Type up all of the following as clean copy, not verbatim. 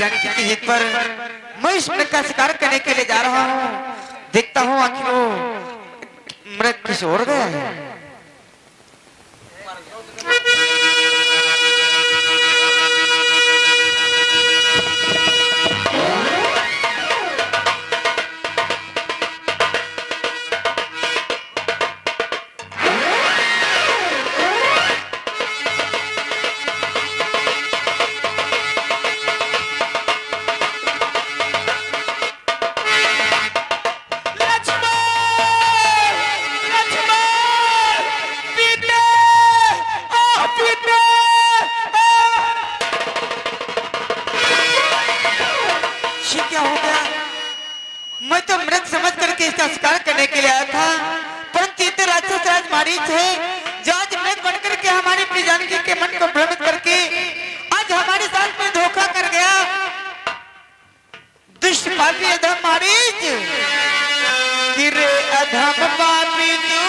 जानकी के हित पर मैं इस मृग का शिकार करने के लिए जा रहा हूँ। देखता हूँ आखिर वो मृग किस ओर गया है। मैं तो मृग समझ करके इसका शिकार करने के लिए आया था, परंतु इतने राक्षस राज मारीच है जो आज मृग बनकर के हमारी प्रिय जानकी के मन को भ्रमित करके आज हमारे साथ में धोखा कर गया। दुष्ट पापी अधम मारीच कि रे अधम पापी तू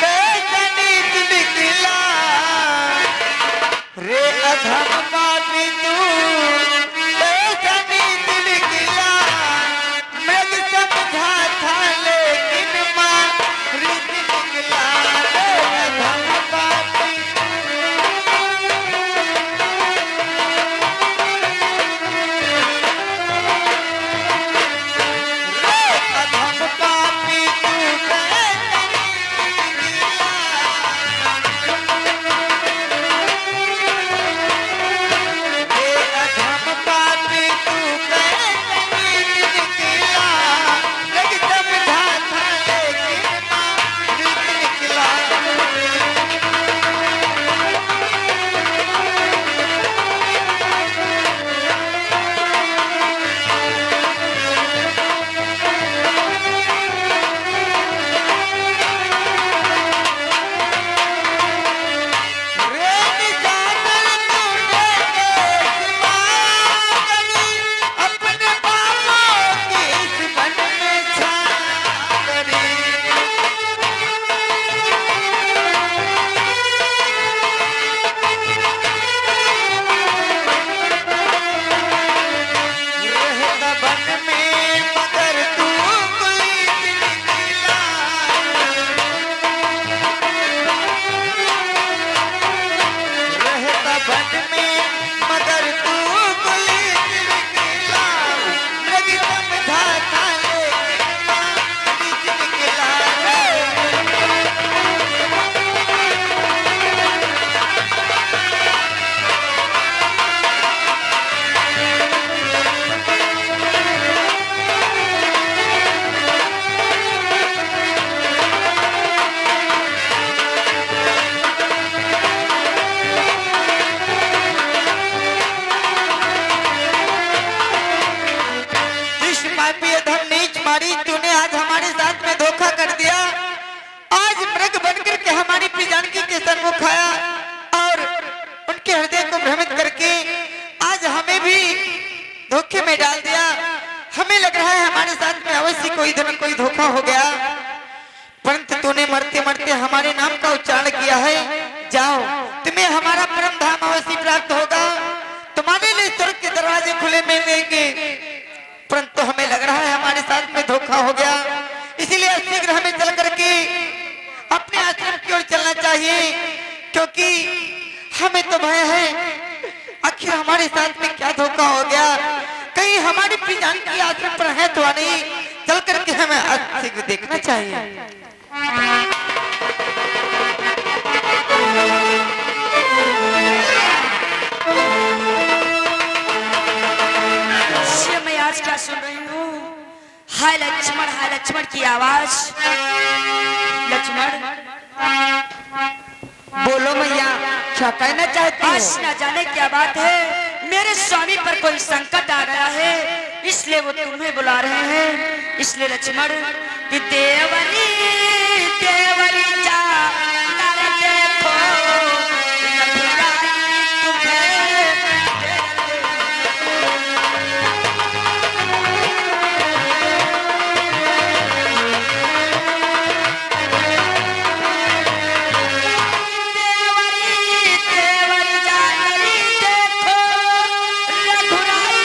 कैसे नीच निकला, रे अधम पापी तू कैसे नीच निकला। मृग समझा था लेकिन मारीच निकला, रे अधम पापी। तूने आज हमारे साथ में धोखा कर दिया। आज मृग बनकर के हमारी प्रिय जानकी के सन्मुख आया और उनके हृदय को भ्रमित करके आज हमें भी धोखे में डाल दिया। हमें लग रहा है हमारे साथ में अवश्य कोई धोखा हो गया, परंतु तूने मरते मरते हमारे नाम का उच्चारण किया है। जाओ, तुम्हें हमारा परम धाम अवश्य प्राप्त होगा, तुम्हारे लिए स्वर्ग के दरवाजे खुले मिलेंगे। परंतु हमें लग रहा है हमारे साथ में धोखा हो गया, इसीलिए शीघ्र हमें चल करके अपने आश्रम की ओर चलना चाहिए, क्योंकि हमें तो भय है आखिर हमारे साथ में क्या धोखा हो गया। कहीं हमारी प्रिय जानकी आश्रम पर है तो नहीं, चल करके हमें शीघ्र देखना चाहिए। क्या सुन रही हूँ? हाय लक्ष्मण की आवाज। लक्ष्मण बोलो मैया, क्या कहना चाहती हो? आज न जाने क्या बात है, मेरे स्वामी पर कोई संकट आ गया है, इसलिए वो तुम्हें बुला रहे हैं। इसलिए लक्ष्मण कि देवरी देवरी जा नर देखो रघुराई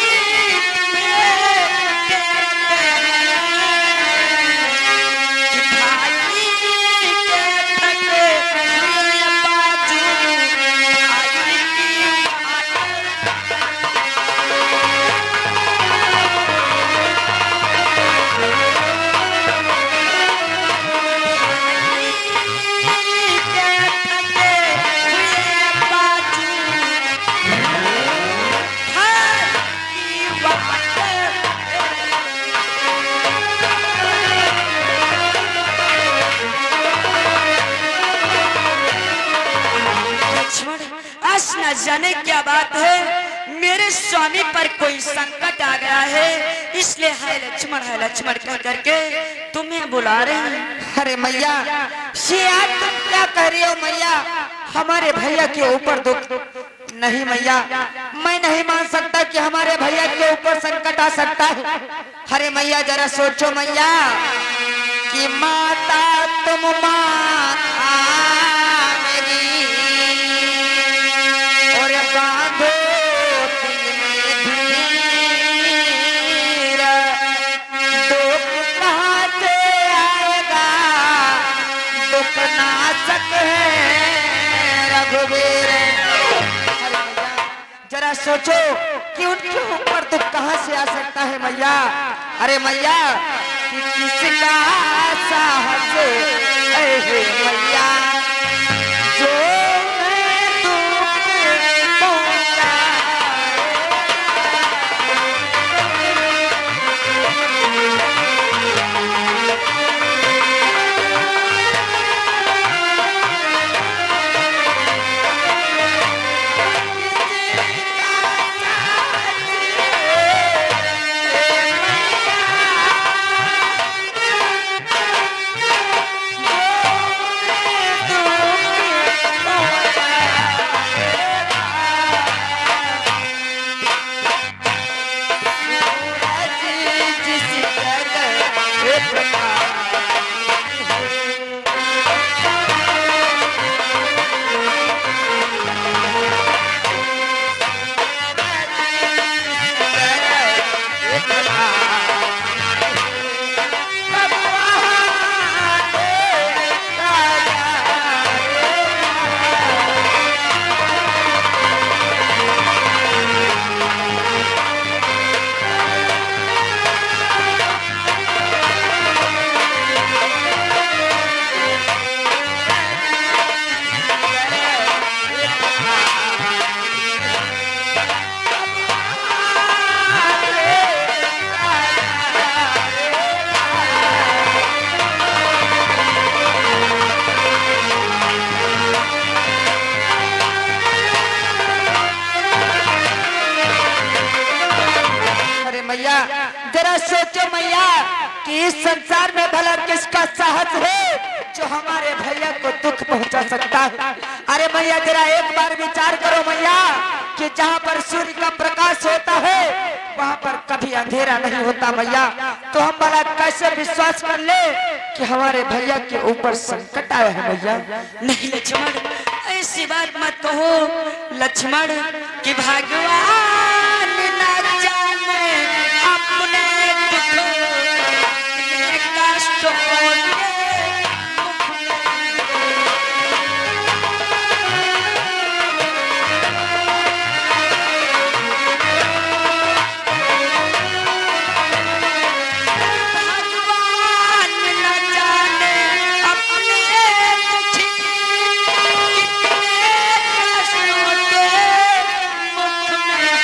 जाने क्या बात है, मेरे स्वामी पर कोई संकट आ गया है, इसलिए है लक्ष्मण कह करके तुम्हें बुला रहे हैं। अरे मैया, ये आज तुम क्या कह रही हो मैया? हमारे भैया के ऊपर दुख नहीं मैया, मैं नहीं मान सकता कि हमारे भैया के ऊपर संकट आ सकता है। अरे मैया जरा सोचो मैया कि माता तुम माँ मेरी और बांधो दिल में धीर, दुख कहाँ से आएगा, दुख नाशक है रघुवीर। जरा सोचो कि उनके ऊपर दुख कहाँ से आ सकता है मैया। अरे मैया कि किसका साहस है मैया जो मैं दुख पहुंचाए। मैया जरा सोचो मैया कि इस संसार में भला किसका साहस है जो हमारे भैया को दुख पहुंचा सकता है। अरे मैया जरा एक बार विचार करो मैया कि जहाँ पर सूर्य का प्रकाश होता है वहाँ पर कभी अंधेरा नहीं होता मैया। तो हम भला कैसे विश्वास कर ले कि हमारे भैया के ऊपर संकट आया है मैया। नहीं लक्ष्मण, ऐसी बात मत कहो लक्ष्मण कि भगवान न जाने अपने दुख में कष्ट होने। भगवान न जाने अपने दुख कितने कष्ट होते मुख में।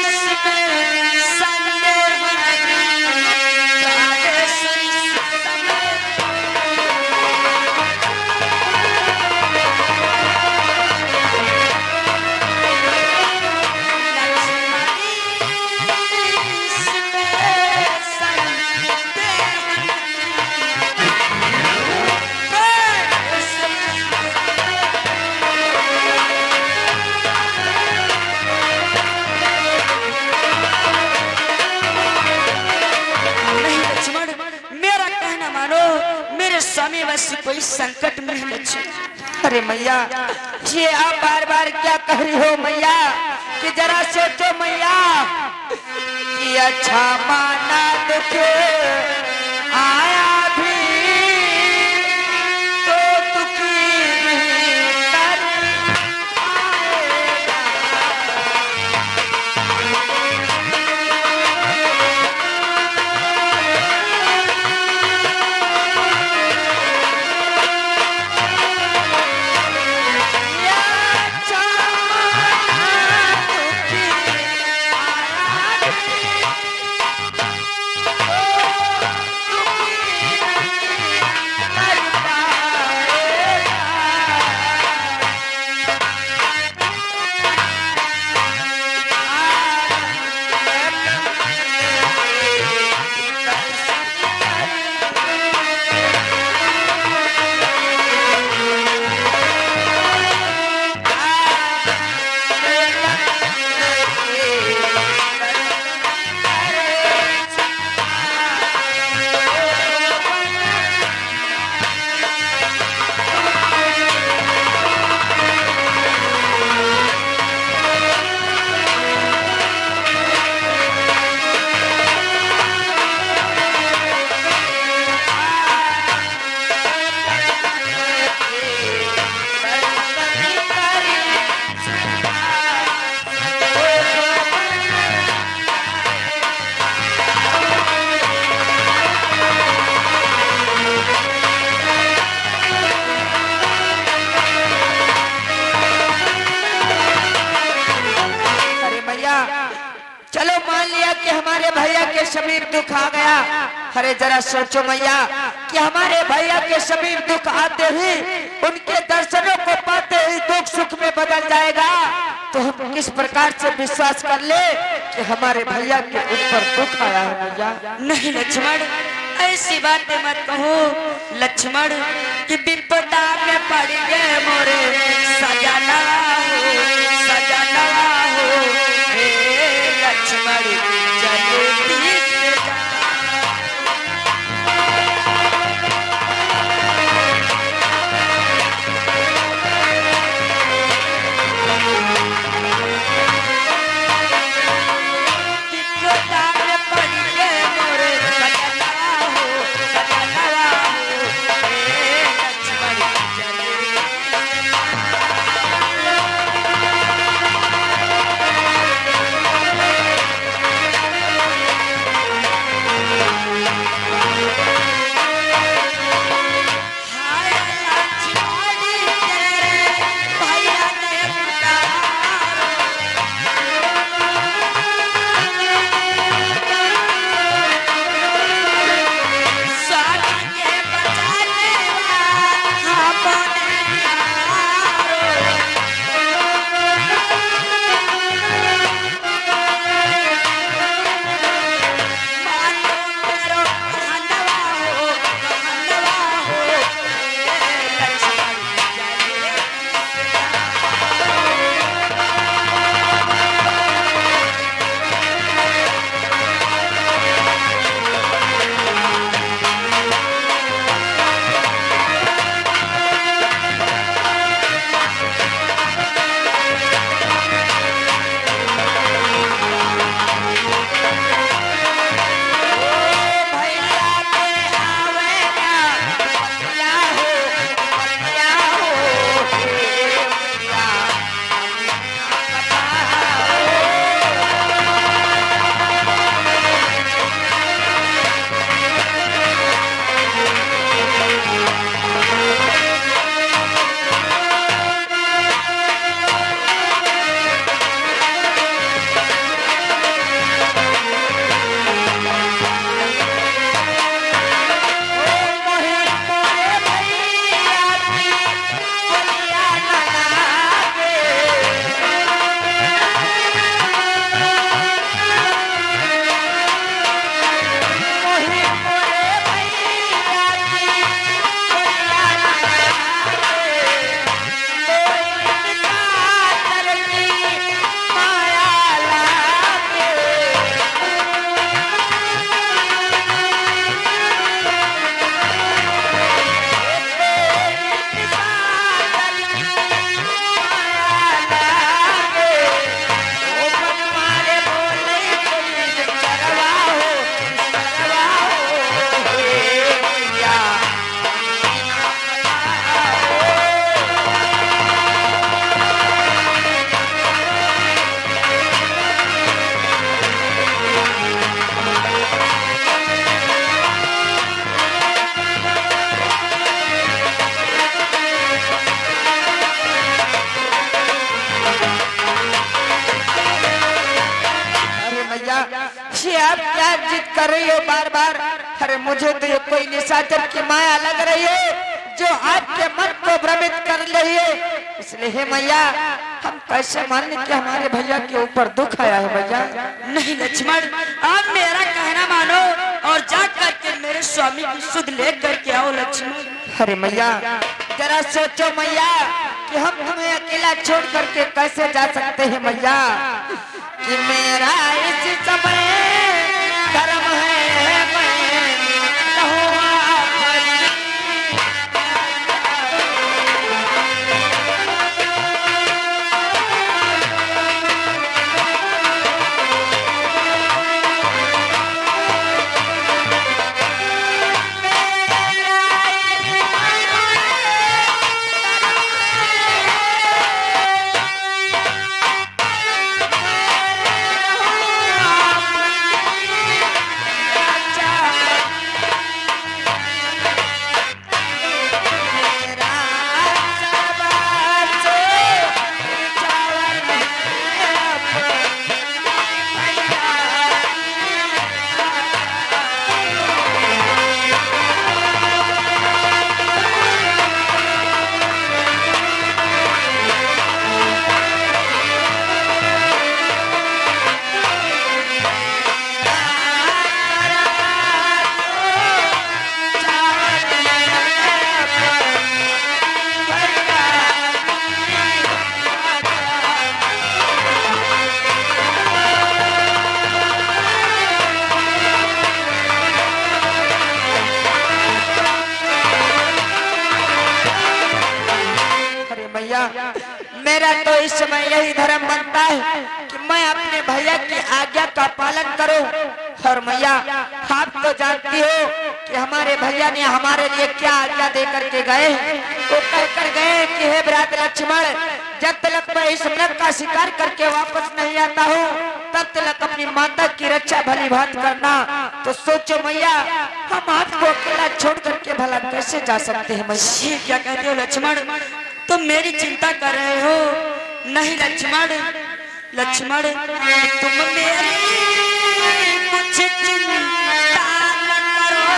इसमें संदेह नहीं, काहे से इस समय मेरा कहना मानो, मेरे स्वामी वैसी कोई संकट में है लक्ष्मण। अरे मैया ये आप बार बार क्या कह रही हो मैया कि जरा सोचो मैया कि अच्छा माना दुख आया भी तो दुखी कर आएगा। Oh चलो मान लिया कि हमारे भैया के शरीर दुख आ गया। अरे जरा सोचो मैया कि हमारे भैया के शरीर दुख आते ही, उनके दर्शनों को पाते ही दुख सुख में बदल जाएगा, तो हम किस प्रकार से विश्वास कर ले कि हमारे भैया के ऊपर दुख आया है मैया? नहीं लक्ष्मण, ऐसी बातें मत कहो लक्ष्मण कि विपदा में पड़ गए मोरे सजना हो, सजना हो। हे लक्ष्मण जल्दी से जा। विपदा में पड़ गए मोरे सजना हो, सजना हो। हे लक्ष्मण जल्दी हाय लक्ष्मण तेरे भैया ने स्वामी के बचाने वाला अपने मानो मेरो कहनवा हो, कहनवा हो। हे लक्ष्मण जल्दी भैया के आवे ना बतिया हो, बतिया हो। हे भैया मोहे मोहे भैया की बोलिया ना लागे। मोहे मोहे भैया की बोलिया ना लागे। कोई इनका तरनी माया लागे। अरे मैया ये आप क्या जिद कर रही हो बार बार? अरे मुझे तो ये कोई निशाचर की माया लग रही है जो आपके मन को भ्रमित कर रही है। इसलिए हे मैया हम कैसे मान लें कि हमारे भैया के ऊपर दुख आया है मैया? नहीं लक्ष्मण, आप मेरा कहना मानो और जा करके मेरे स्वामी की सुध ले करके आओ लक्ष्मण। अरे मैया जरा सोचो मैया कि हम तुम्हें अकेला छोड़ करके कैसे जा सकते हैं मैया? कि मेरा इस समय कर्म है मैं कहूँ आपकी। मैया, मेरा तो इस समय यही धर्म बनता है कि मैं अपने भैया की आज्ञा का पालन करूं। और मैया, आप तो जानती हो कि हमारे भैया ने हमारे लिए क्या आज्ञा दे करके गए। वो कहकर गए कि हे भ्रात लक्ष्मण, जब तक मैं इस मृग का शिकार करके वापस नहीं आता हूँ तब तक अपनी माता की रक्षा भली भांति करना। तो सोचो मैया, हम आपको अकेला छोड़ करके भला कैसे जा सकते हैं मैया? ये क्या कहते हो लक्ष्मण, तुम मेरी चिंता कर रहे हो? नहीं लक्ष्मण, लक्ष्मण तुम मेरी कुछ चिंता न करो।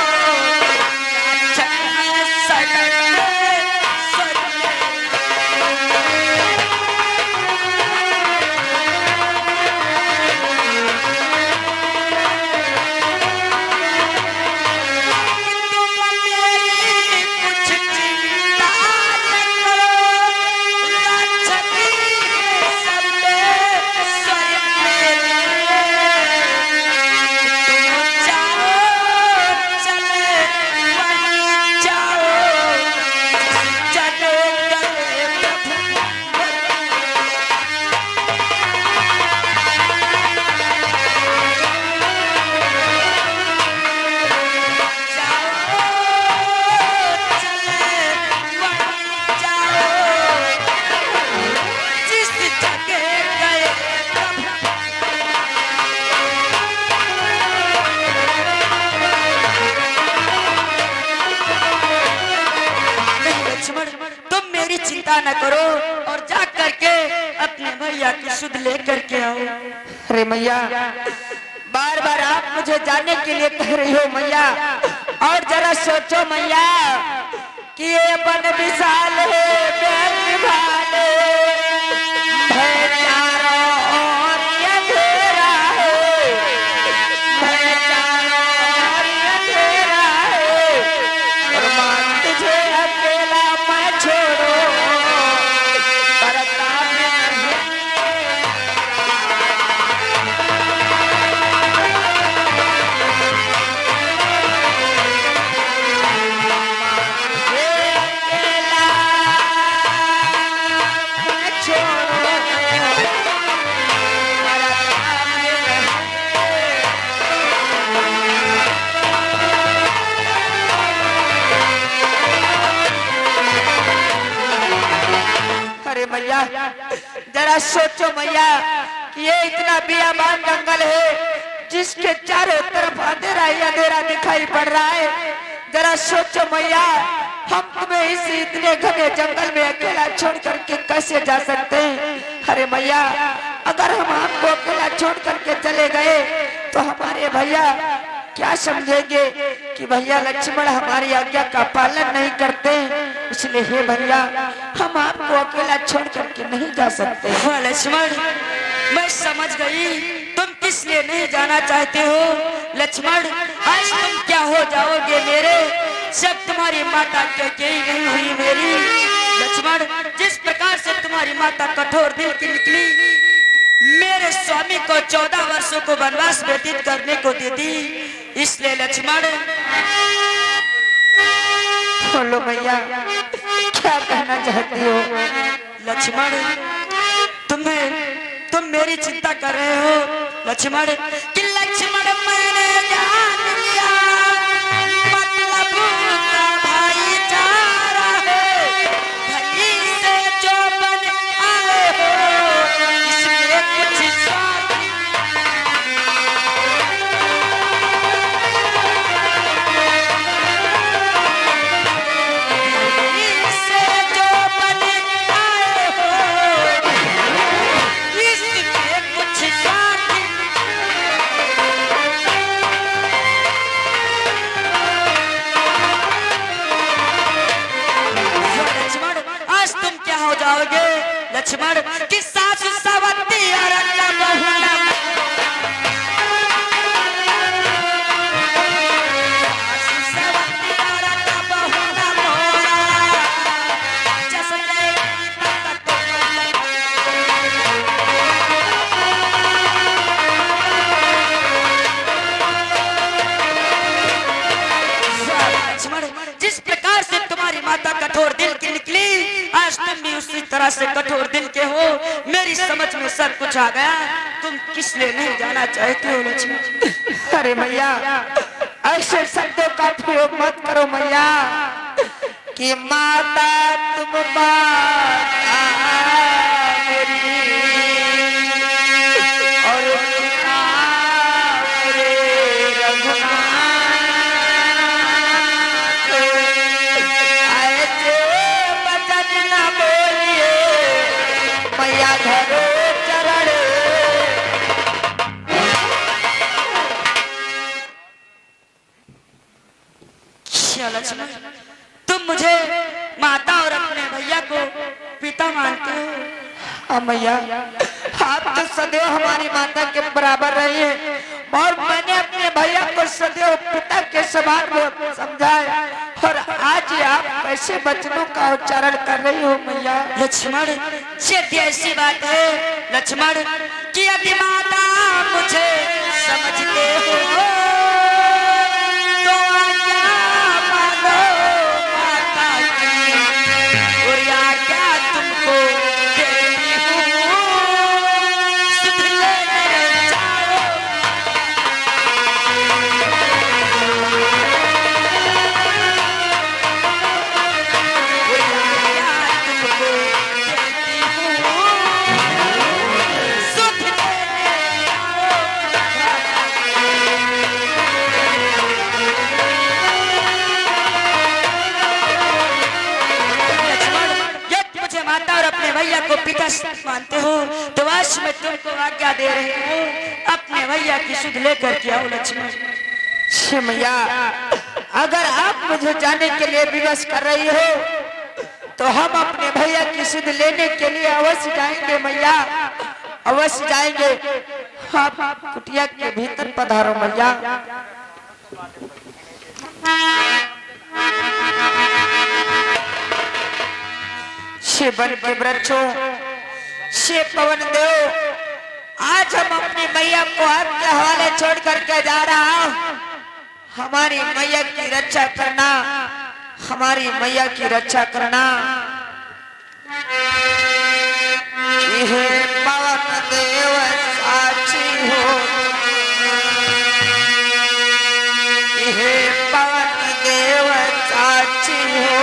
चिंता न करो और जा करके अपने भैया की सुध ले करके आओ। अरे मैया, बार बार आप मुझे जाने के लिए कह रही हो मैया, और जरा सोचो मैया कि ये बन विशाल है बेन भाले, है चारों ओर ये अंधेरा है, है चारों ओर ये अंधेरा है, और मान तुझे अकेला मैं छोड़ो करता नहीं। अरे मैया, जरा सोचो मैया कि ये इतना बियाबान जंगल है जिसके चारों तरफ अंधेरा ही अंधेरा दिखाई पड़ रहा है। जरा सोचो मैया, हम तुम्हें इस इतने घने जंगल में अकेला छोड़ करके कैसे जा सकते हैं? अरे मैया, अगर हम आपको अकेला छोड़ करके चले गए तो हमारे भैया क्या समझेंगे कि भैया लक्ष्मण हमारी आज्ञा का पालन नहीं करते। इसलिए हे भैया, हम आपको अकेला छोड़ करके नहीं जा सकते। हाँ लक्ष्मण, मैं समझ गई तुम किस लिए नहीं जाना चाहते हो। लक्ष्मण, आज तुम क्या हो जाओगे मेरे, जब तुम्हारी माता अकेली नहीं हुई मेरी। लक्ष्मण, जिस प्रकार से तुम्हारी माता कठोर दिल की निकली, मेरे स्वामी को 14 वर्षों को वनवास व्यतीत करने को दी थी। इसलिए लक्ष्मण, बोलो भैया, क्या कहना चाहती हो? लक्ष्मण, तुम मेरी चिंता कर रहे हो लक्ष्मण, कि लक्ष्मण मैंने जान लिया मतलब का भाईचारा है, भली से जो बन आए हो इसमें कुछ स्वार्थ से जो बन आए हो इसमें कुछ स्वार्थ तरह से कठोर दिल के हो, मेरी समझ में सब कुछ आ गया। तुम किस लिए नहीं जाना चाहते हो लक्ष्मण? अरे मैया, ऐसे शब्दों का प्रयोग मत करो मैया कि माता तुम माता मेरी और पिता मेरे रघुनाथ। ऐसे वचन न बोलिए मैया धरो चरण। लक्ष्मण, तुम मुझे माता और अपने भैया को पिता मानते हो? हाँ मैया, आप तो सदैव हमारी माता के बराबर रही है और मैंने अपने भैया को सदैव पिता के समान समझा है। और आज आप कैसे वचनों का उच्चारण कर रही हो मैया? लक्ष्मण, यदि ऐसी बात है लक्ष्मण कि यदि माता मुझे समझते हो तो आज्ञा मानो माता की, और आज्ञा तुमको देती हूँ, सुध लेकर जाओ। माता और अपने भैया को पिता मानते हो तो आज मैं तुमको आज्ञा दे रही हूँ, अपने भैया की सुध लेकर के आओ लक्ष्मण। मैया, अगर आप मुझे जाने के लिए विवश कर रही हो तो हम अपने भैया की सुध लेने के लिए अवश्य जाएंगे मैया, अवश्य जाएंगे। आप कुटिया के भीतर पधारो मैया। शे वन के वृक्षों, शे पवन देव, आज हम अपनी मैया को आपके हवाले छोड़ करके जा रहा हूँ। हमारी मैया की रक्षा करना, हमारी मैया की रक्षा करना। यह पवन देव साक्षी हो, यह पवन देव साक्षी हो।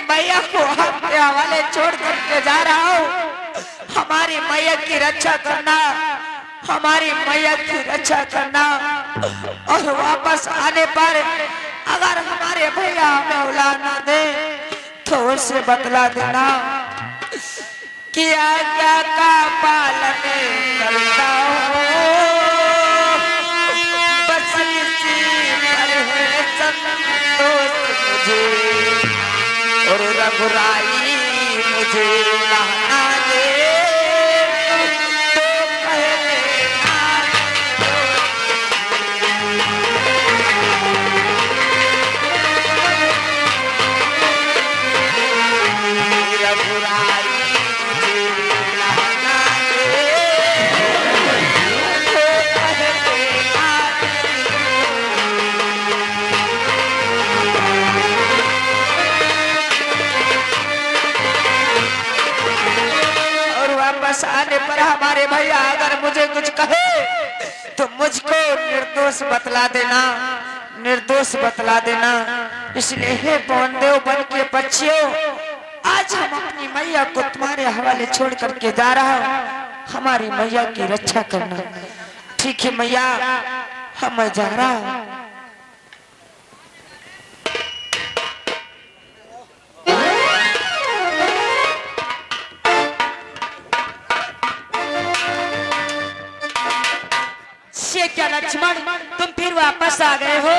मैया को आपके हवाले छोड़ करके जा रहा हूँ। हमारी मैया की रक्षा करना, हमारी मैया की रक्षा करना। और वापस आने पर अगर हमारे भैया हमें औलाद ना दे तो उसे बतला देना कि आज्ञा का पालन करता हूँ, बस इसी पर है संतोष मुझे, और रघुराई मुझे रहना दे। हमारे भैया अगर मुझे कुछ कहे तो मुझको निर्दोष बतला देना, निर्दोष बतला देना। इसलिए हे पवन देव बन के पक्षियों, आज हम अपनी मैया को तुम्हारे हवाले छोड़ करके जा रहा हूँ, हमारी मैया की रक्षा करना। ठीक है मैया, हम जा रहा हूँ। क्या लक्ष्मण, तुम फिर वापस आ गए हो?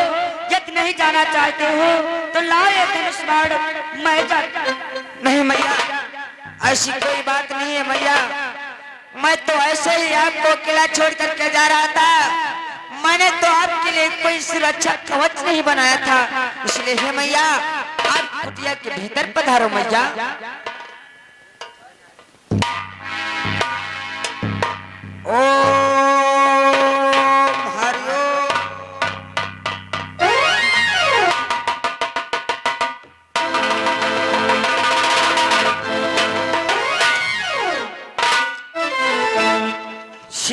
यदि नहीं जाना चाहते हो तो लाओ ये धनुष बाण, मैं जाता। नहीं मैया, ऐसी कोई बात नहीं है मैया। मैं तो ऐसे ही आपको किला छोड़ करके जा रहा था। मैंने तो आपके लिए कोई सुरक्षा कवच नहीं बनाया था। इसलिए हे मैया, आप कुटिया के भीतर पधारो मैया।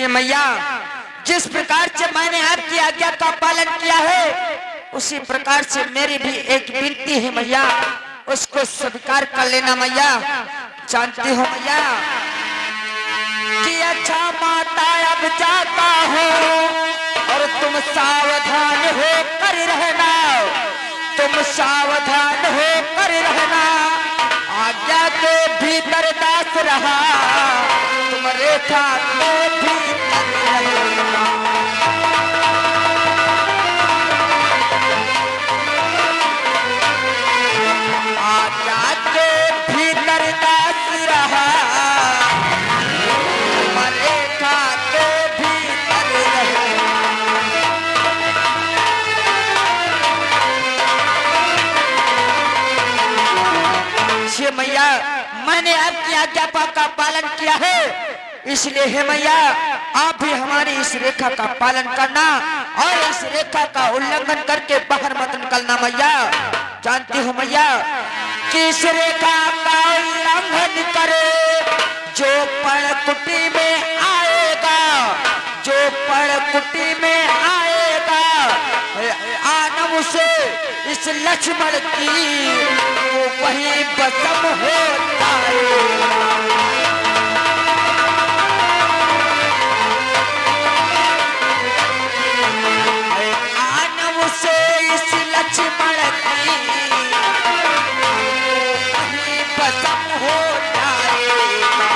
मैया, जिस प्रकार से मैंने आपकी आज्ञा का पालन किया है, उसी प्रकार से मेरी भी एक विनती है मैया, उसको स्वीकार कर लेना मैया। जानती हो मैया कि अच्छा माता अब जाता हो और तुम सावधान हो कर रहना, तुम सावधान हो कर रहना। आज्ञा के भीतर दास रहा, तुम रेखा को भी मैया, मैंने आपकी आज्ञा का पालन किया है। इसलिए हे मैया, आप भी हमारी इस रेखा का पालन करना और इस रेखा का उल्लंघन करके बाहर मत निकलना मैया। जानती हो मैया कि इस रेखा का उल्लंघन करे जो पर्णकुटी में आएगा, जो पर्णकुटी में आएगा, आनव से इस लक्ष्मण की वो वही बसम हो जाएगा। आनव से इस लक्ष्मण की वही बसम हो जाएगा।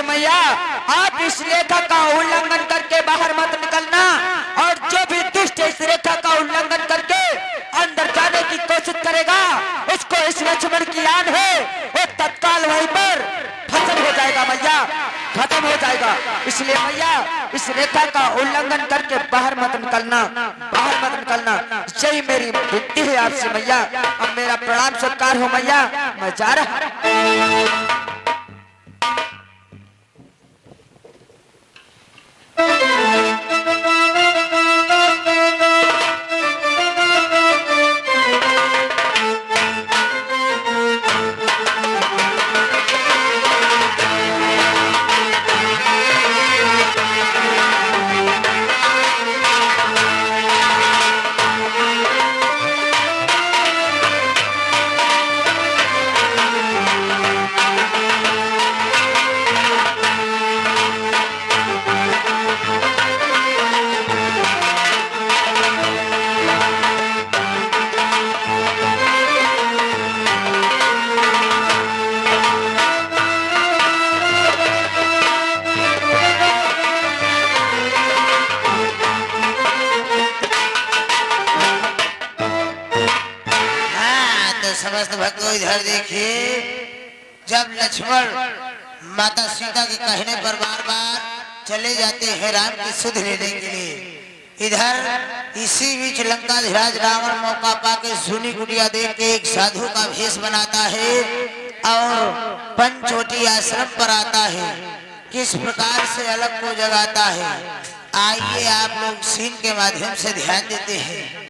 मैया, आप इस रेखा का उल्लंघन करके बाहर मत निकलना और जो भी दुष्ट इस रेखा का उल्लंघन करके अंदर जाने की कोशिश करेगा, उसको इस लक्ष्मण की आन है वो तत्काल वहीं पर खत्म हो जाएगा मैया, खत्म हो जाएगा। इसलिए मैया, इस रेखा का उल्लंघन करके बाहर मत निकलना, बाहर मत निकलना। यही मेरी विनती है आपसे मैया। अब मेरा प्रणाम सत्कार हो मैया, मैं जा रहा। समस्त भक्तों इधर देखिए, जब लक्ष्मण माता सीता के कहने पर बार बार चले जाते हैं राम की सुध लेने के लिए, इधर इसी बीच लंकाधिराज रावण मौका पाके सुनी कुटिया देख के एक साधु का भेष बनाता है और पंचवटी आश्रम पर आता है। किस प्रकार से अलग को जगाता है, आइए आप लोग सीन के माध्यम से ध्यान देते हैं।